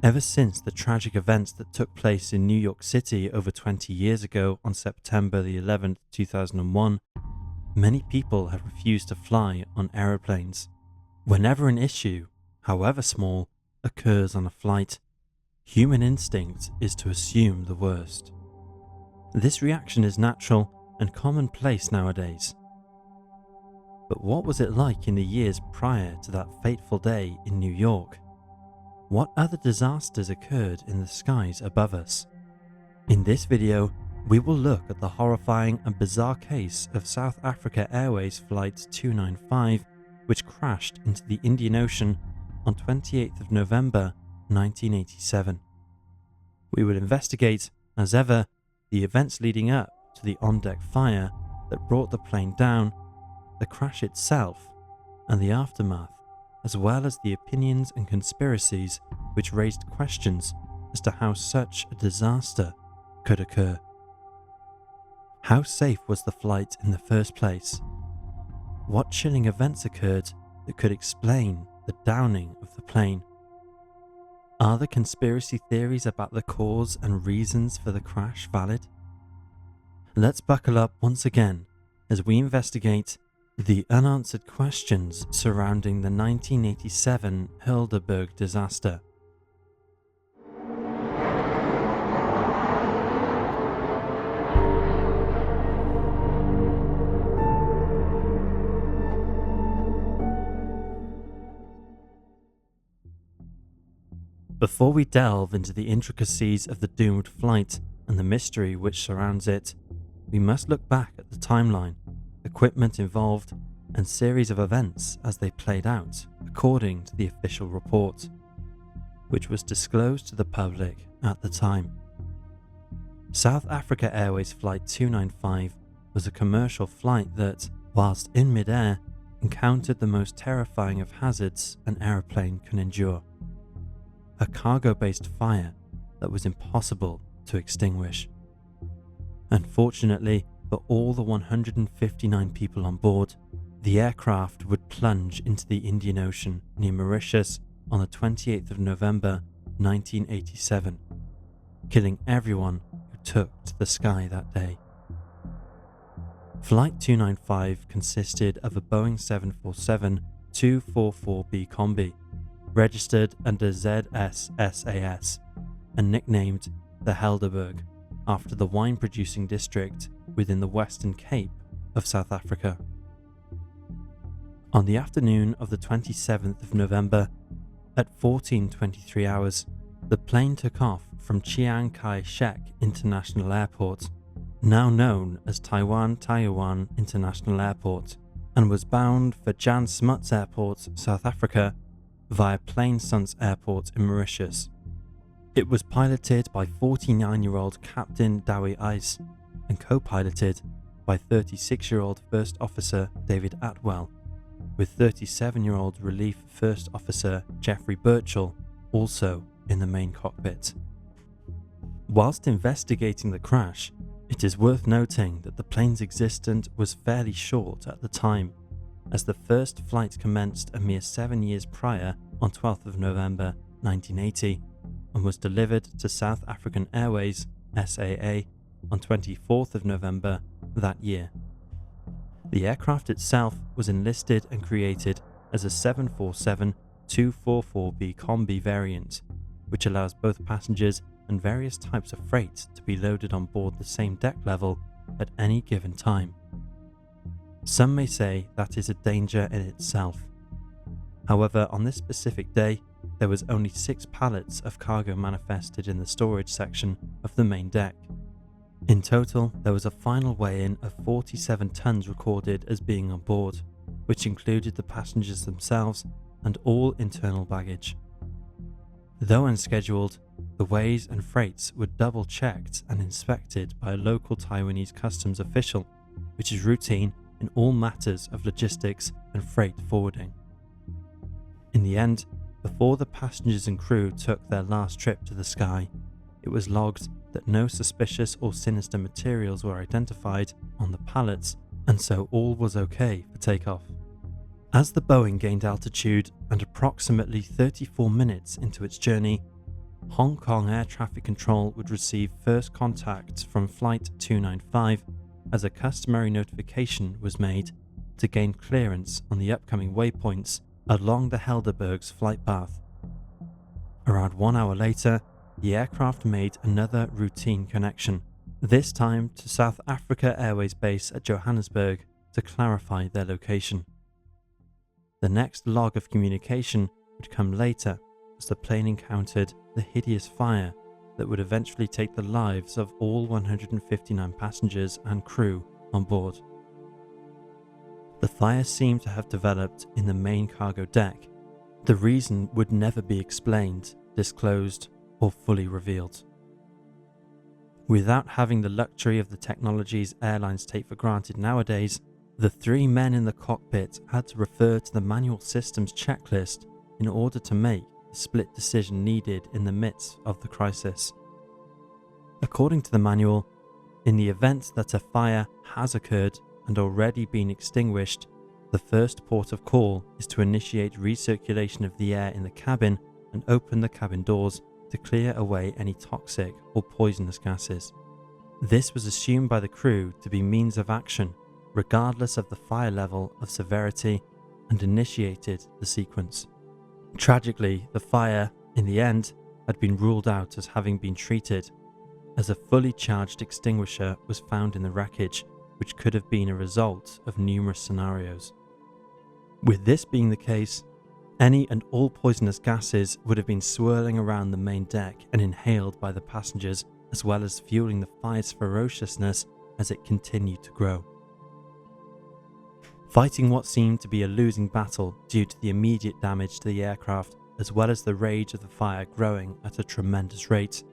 Ever since the tragic events that took place in New York City over 20 years ago on September the 11th, 2001, many people have refused to fly on aeroplanes. Whenever an issue, however small, occurs on a flight, human instinct is to assume the worst. This reaction is natural and commonplace nowadays. But what was it like in the years prior to that fateful day in New York? What other disasters occurred in the skies above us? In this video, we will look at the horrifying and bizarre case of South Africa Airways Flight 295, which crashed into the Indian Ocean on 28th of November 1987. We will investigate, as ever, the events leading up to the on-deck fire that brought the plane down, the crash itself, and the aftermath, as well as the opinions and conspiracies which raised questions as to how such a disaster could occur. How safe was the flight in the first place? What chilling events occurred that could explain the downing of the plane? Are the conspiracy theories about the cause and reasons for the crash valid? Let's buckle up once again as we investigate the unanswered questions surrounding the 1987 Hildeberg disaster. Before we delve into the intricacies of the doomed flight and the mystery which surrounds it, we must look back at the timeline, equipment involved, and series of events as they played out according to the official report, which was disclosed to the public at the time. South Africa Airways Flight 295 was a commercial flight that, whilst in mid-air, encountered the most terrifying of hazards an aeroplane can endure. A cargo-based fire that was impossible to extinguish. Unfortunately for all the 159 people on board, the aircraft would plunge into the Indian Ocean near Mauritius on the 28th of November 1987, killing everyone who took to the sky that day. Flight 295 consisted of a Boeing 747-244B Combi, registered under ZSSAS and nicknamed the Helderberg after the wine-producing district within the Western Cape of South Africa. On the afternoon of the 27th of November, at 14:23 hours, the plane took off from Chiang Kai-shek International Airport, now known as Taiwan International Airport, and was bound for Jan Smuts Airport, South Africa, via Plain Suns Airport in Mauritius. It was piloted by 49-year-old Captain Dowie Ice and co-piloted by 36-year-old First Officer David Atwell, with 37-year-old Relief First Officer Jeffrey Burchell also in the main cockpit. Whilst investigating the crash, it is worth noting that the plane's existence was fairly short at the time, as the first flight commenced a mere 7 years prior on 12th of November 1980 and was delivered to South African Airways SAA on 24th of November that year. The aircraft itself was enlisted and created as a 747-244B Combi variant, which allows both passengers and various types of freight to be loaded on board the same deck level at any given time. Some may say that is a danger in itself. However, on this specific day, there was only 6 pallets of cargo manifested in the storage section of the main deck. In total, there was a final weigh-in of 47 tons recorded as being on board, which included the passengers themselves and all internal baggage. Though unscheduled, the weighs and freights were double-checked and inspected by a local Taiwanese customs official, which is routine in all matters of logistics and freight forwarding. In the end, before the passengers and crew took their last trip to the sky, it was logged that no suspicious or sinister materials were identified on the pallets, and so all was okay for takeoff. As the Boeing gained altitude and approximately 34 minutes into its journey, Hong Kong Air Traffic Control would receive first contact from Flight 295 as a customary notification was made to gain clearance on the upcoming waypoints along the Helderberg's flight path. Around 1 hour later, the aircraft made another routine connection, this time to South Africa Airways base at Johannesburg to clarify their location. The next log of communication would come later as the plane encountered the hideous fire that would eventually take the lives of all 159 passengers and crew on board. The fire seemed to have developed in the main cargo deck. The reason would never be explained, disclosed, or fully revealed. Without having the luxury of the technologies airlines take for granted nowadays, the three men in the cockpit had to refer to the manual systems checklist in order to make the split decision needed in the midst of the crisis. According to the manual, in the event that a fire has occurred and already been extinguished, the first port of call is to initiate recirculation of the air in the cabin and open the cabin doors to clear away any toxic or poisonous gases. This was assumed by the crew to be means of action, regardless of the fire level of severity, and initiated the sequence. Tragically, the fire, in the end, had been ruled out as having been treated, as a fully charged extinguisher was found in the wreckage, which could have been a result of numerous scenarios. With this being the case, any and all poisonous gases would have been swirling around the main deck and inhaled by the passengers, as well as fueling the fire's ferociousness as it continued to grow. Fighting what seemed to be a losing battle due to the immediate damage to the aircraft, as well as the rage of the fire growing at a tremendous rate,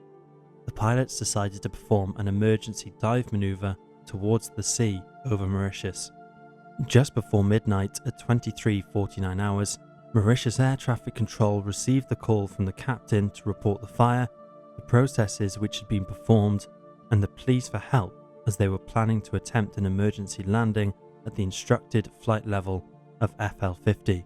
the pilots decided to perform an emergency dive maneuver towards the sea over Mauritius. Just before midnight at 23:49 hours, Mauritius Air Traffic Control received the call from the captain to report the fire, the processes which had been performed, and the pleas for help as they were planning to attempt an emergency landing at the instructed flight level of FL50.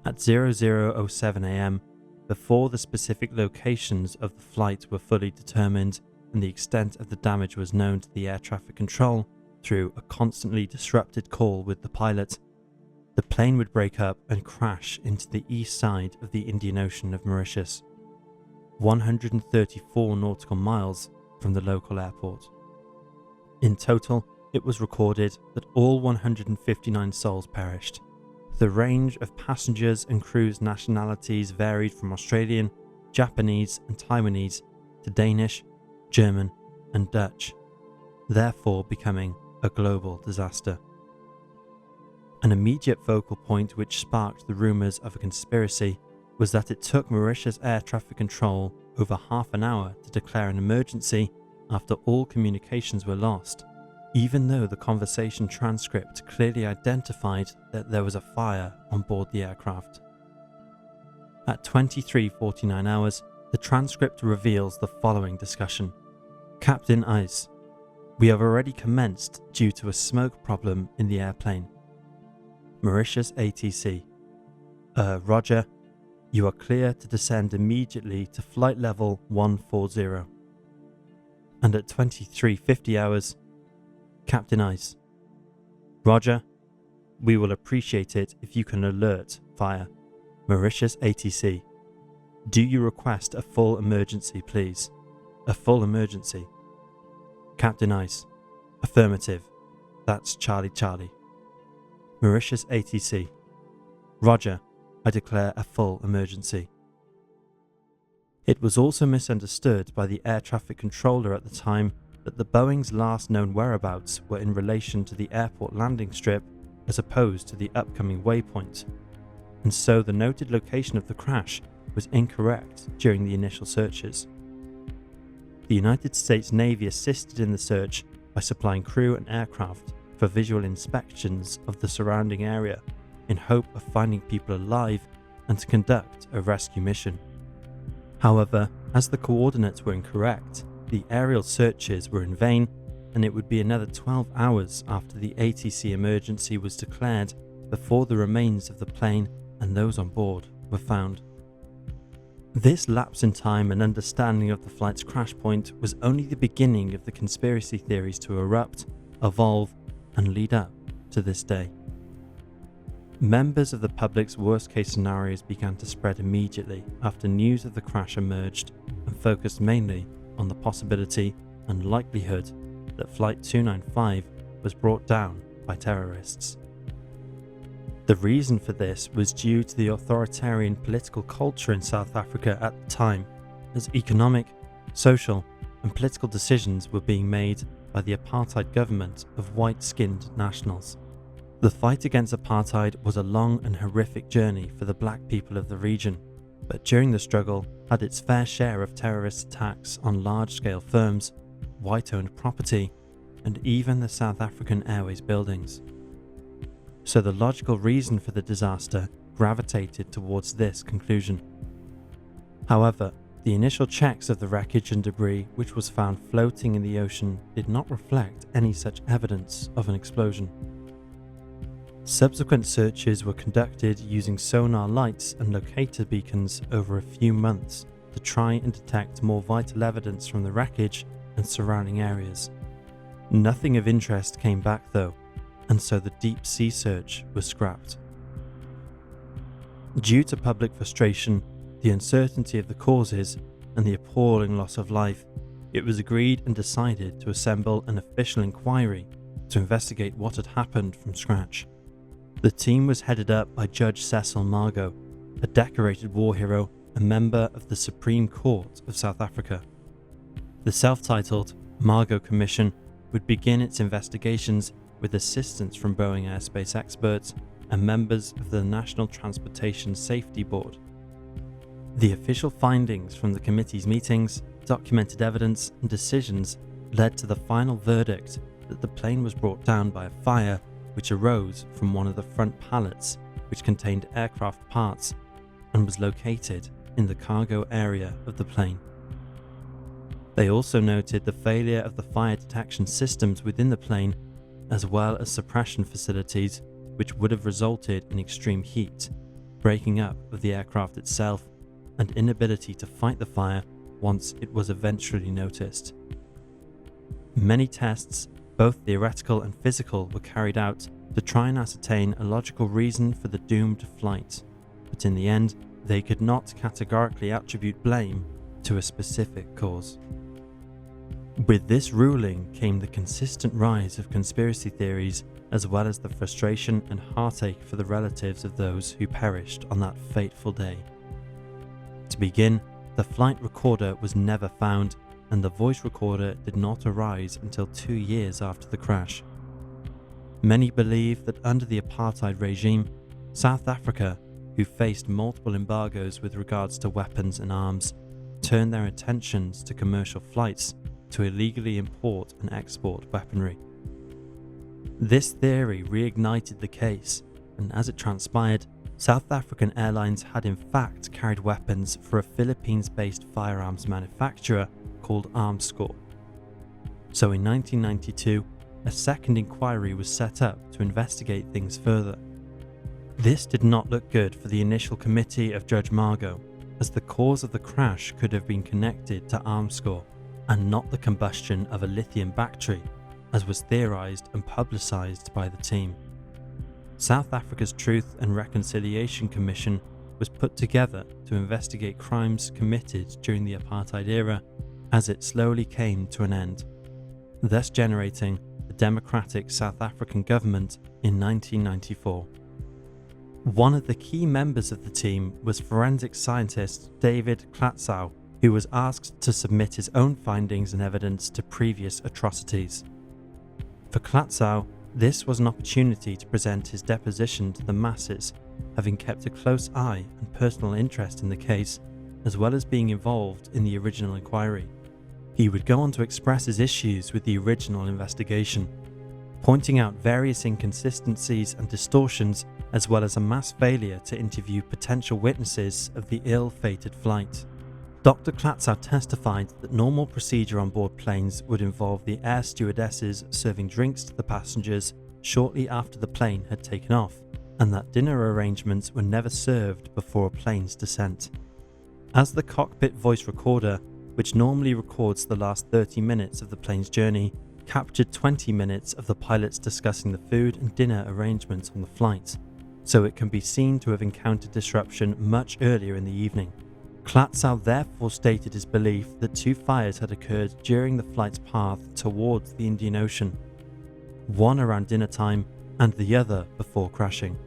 At 00:07 am, before the specific locations of the flight were fully determined and the extent of the damage was known to the air traffic control through a constantly disrupted call with the pilot, the plane would break up and crash into the east side of the Indian Ocean of Mauritius, 134 nautical miles from the local airport. In total, it was recorded that all 159 souls perished. The range of passengers and crew's nationalities varied from Australian, Japanese and Taiwanese to Danish, German and Dutch, therefore becoming a global disaster. An immediate focal point which sparked the rumours of a conspiracy was that it took Mauritius Air Traffic Control over half an hour to declare an emergency after all communications were lost, even though the conversation transcript clearly identified that there was a fire on board the aircraft. At 23:49 hours, the transcript reveals the following discussion. Captain Ice, we have already commenced due to a smoke problem in the airplane. Mauritius ATC. Roger, you are clear to descend immediately to flight level 140. And at 23:50 hours, Captain Ice. Roger, we will appreciate it if you can alert fire. Mauritius ATC. Do you request a full emergency, please? A full emergency. Captain Ice. Affirmative. That's Charlie Charlie. Mauritius ATC. Roger, I declare a full emergency. It was also misunderstood by the air traffic controller at the time that the Boeing's last known whereabouts were in relation to the airport landing strip as opposed to the upcoming waypoint, and so the noted location of the crash was incorrect during the initial searches. The United States Navy assisted in the search by supplying crew and aircraft for visual inspections of the surrounding area in hope of finding people alive and to conduct a rescue mission. However, as the coordinates were incorrect, the aerial searches were in vain, and it would be another 12 hours after the ATC emergency was declared before the remains of the plane and those on board were found. This lapse in time and understanding of the flight's crash point was only the beginning of the conspiracy theories to erupt, evolve, and lead up to this day. Members of the public's worst-case scenarios began to spread immediately after news of the crash emerged and focused mainly on the possibility and likelihood that Flight 295 was brought down by terrorists. The reason for this was due to the authoritarian political culture in South Africa at the time, as economic, social, and political decisions were being made by the apartheid government of white-skinned nationals. The fight against apartheid was a long and horrific journey for the black people of the region, but during the struggle had its fair share of terrorist attacks on large-scale firms, white-owned property, and even the South African Airways buildings. So the logical reason for the disaster gravitated towards this conclusion. However, the initial checks of the wreckage and debris which was found floating in the ocean did not reflect any such evidence of an explosion. Subsequent searches were conducted using sonar lights and locator beacons over a few months to try and detect more vital evidence from the wreckage and surrounding areas. Nothing of interest came back though, and so the deep sea search was scrapped. Due to public frustration, the uncertainty of the causes, and the appalling loss of life, it was agreed and decided to assemble an official inquiry to investigate what had happened from scratch. The team was headed up by Judge Cecil Margot, a decorated war hero and member of the Supreme Court of South Africa. The self-titled Margot Commission would begin its investigations with assistance from Boeing airspace experts and members of the National Transportation Safety Board. The official findings from the committee's meetings, documented evidence, and decisions led to the final verdict that the plane was brought down by a fire which arose from one of the front pallets which contained aircraft parts and was located in the cargo area of the plane. They also noted the failure of the fire detection systems within the plane, as well as suppression facilities which would have resulted in extreme heat, breaking up of the aircraft itself, and inability to fight the fire once it was eventually noticed. Many tests, both theoretical and physical, were carried out to try and ascertain a logical reason for the doomed flight, but in the end, they could not categorically attribute blame to a specific cause. With this ruling came the consistent rise of conspiracy theories, as well as the frustration and heartache for the relatives of those who perished on that fateful day. To begin, the flight recorder was never found, and the voice recorder did not arise until 2 years after the crash. Many believe that under the apartheid regime, South Africa, who faced multiple embargoes with regards to weapons and arms, turned their attentions to commercial flights to illegally import and export weaponry. This theory reignited the case, and as it transpired, South African Airlines had in fact carried weapons for a Philippines-based firearms manufacturer called Armscor. So in 1992, a second inquiry was set up to investigate things further. This did not look good for the initial committee of Judge Margot, as the cause of the crash could have been connected to Armscor and not the combustion of a lithium battery, as was theorized and publicized by the team. South Africa's Truth and Reconciliation Commission was put together to investigate crimes committed during the apartheid era as it slowly came to an end, thus generating a democratic South African government in 1994. One of the key members of the team was forensic scientist David Klatzow, who was asked to submit his own findings and evidence to previous atrocities. For Klatzow, this was an opportunity to present his deposition to the masses, having kept a close eye and personal interest in the case, as well as being involved in the original inquiry. He would go on to express his issues with the original investigation, pointing out various inconsistencies and distortions, as well as a mass failure to interview potential witnesses of the ill-fated flight. Dr. Klatzow testified that normal procedure on board planes would involve the air stewardesses serving drinks to the passengers shortly after the plane had taken off, and that dinner arrangements were never served before a plane's descent. As the cockpit voice recorder, which normally records the last 30 minutes of the plane's journey, captured 20 minutes of the pilots discussing the food and dinner arrangements on the flight, so it can be seen to have encountered disruption much earlier in the evening. Klatzow therefore stated his belief that 2 fires had occurred during the flight's path towards the Indian Ocean, one around dinner time and the other before crashing.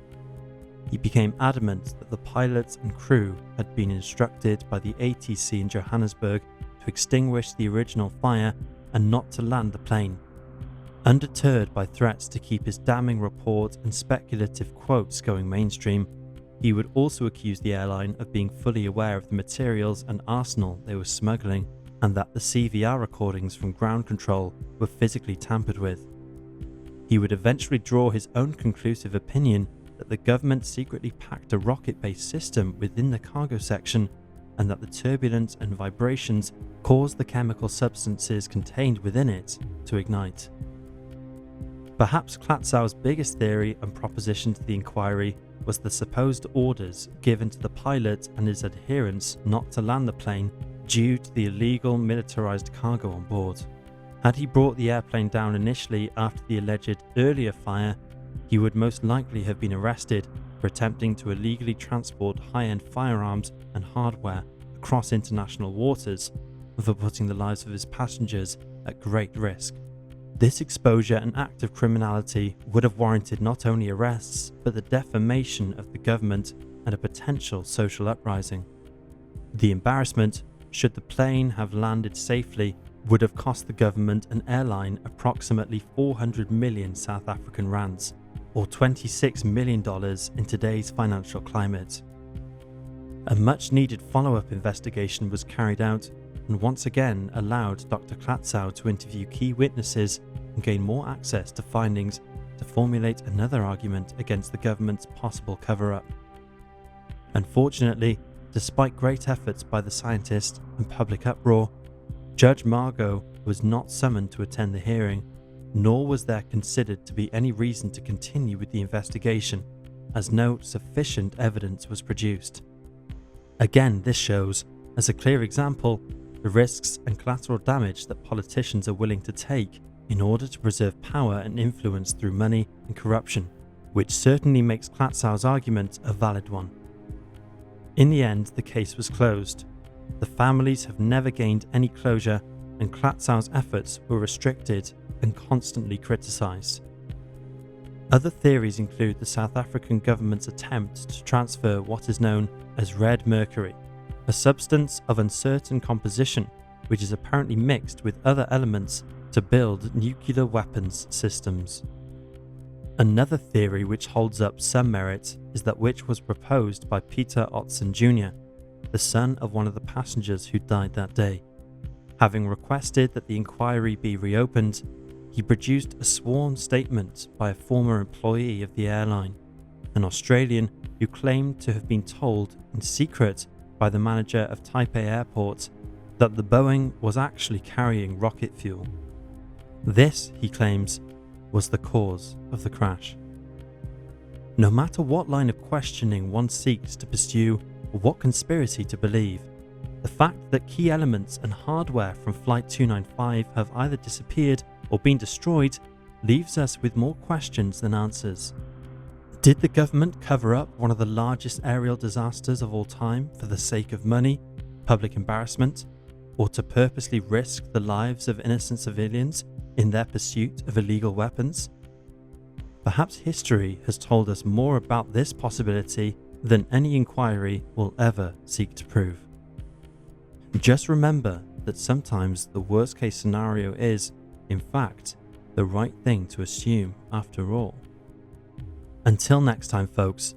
He became adamant that the pilots and crew had been instructed by the ATC in Johannesburg to extinguish the original fire and not to land the plane. Undeterred by threats to keep his damning report and speculative quotes going mainstream, he would also accuse the airline of being fully aware of the materials and arsenal they were smuggling, and that the CVR recordings from ground control were physically tampered with. He would eventually draw his own conclusive opinion that the government secretly packed a rocket-based system within the cargo section, and that the turbulence and vibrations caused the chemical substances contained within it to ignite. Perhaps Klatzow's biggest theory and proposition to the inquiry was the supposed orders given to the pilot and his adherents not to land the plane due to the illegal militarized cargo on board. Had he brought the airplane down initially after the alleged earlier fire, he would most likely have been arrested for attempting to illegally transport high-end firearms and hardware across international waters, and for putting the lives of his passengers at great risk. This exposure and act of criminality would have warranted not only arrests, but the defamation of the government and a potential social uprising. The embarrassment, should the plane have landed safely, would have cost the government and airline approximately 400 million South African rands, or $26 million in today's financial climate. A much-needed follow-up investigation was carried out and once again allowed Dr. Klatzow to interview key witnesses and gain more access to findings to formulate another argument against the government's possible cover-up. Unfortunately, despite great efforts by the scientist and public uproar, Judge Margot was not summoned to attend the hearing, nor was there considered to be any reason to continue with the investigation, as no sufficient evidence was produced. Again, this shows, as a clear example, the risks and collateral damage that politicians are willing to take in order to preserve power and influence through money and corruption, which certainly makes Klatzow's argument a valid one. In the end, the case was closed. The families have never gained any closure, and Klatzow's efforts were restricted and constantly criticised. Other theories include the South African government's attempt to transfer what is known as red mercury, a substance of uncertain composition which is apparently mixed with other elements to build nuclear weapons systems. Another theory which holds up some merit is that which was proposed by Peter Otson Jr., the son of one of the passengers who died that day. Having requested that the inquiry be reopened, he produced a sworn statement by a former employee of the airline, an Australian who claimed to have been told in secret by the manager of Taipei Airport that the Boeing was actually carrying rocket fuel. This, he claims, was the cause of the crash. No matter what line of questioning one seeks to pursue or what conspiracy to believe, the fact that key elements and hardware from Flight 295 have either disappeared or been destroyed leaves us with more questions than answers. Did the government cover up one of the largest aerial disasters of all time for the sake of money, public embarrassment, or to purposely risk the lives of innocent civilians in their pursuit of illegal weapons? Perhaps history has told us more about this possibility than any inquiry will ever seek to prove. Just remember that sometimes the worst case scenario is, in fact, the right thing to assume after all. Until next time, folks,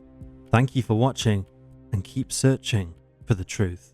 thank you for watching and keep searching for the truth.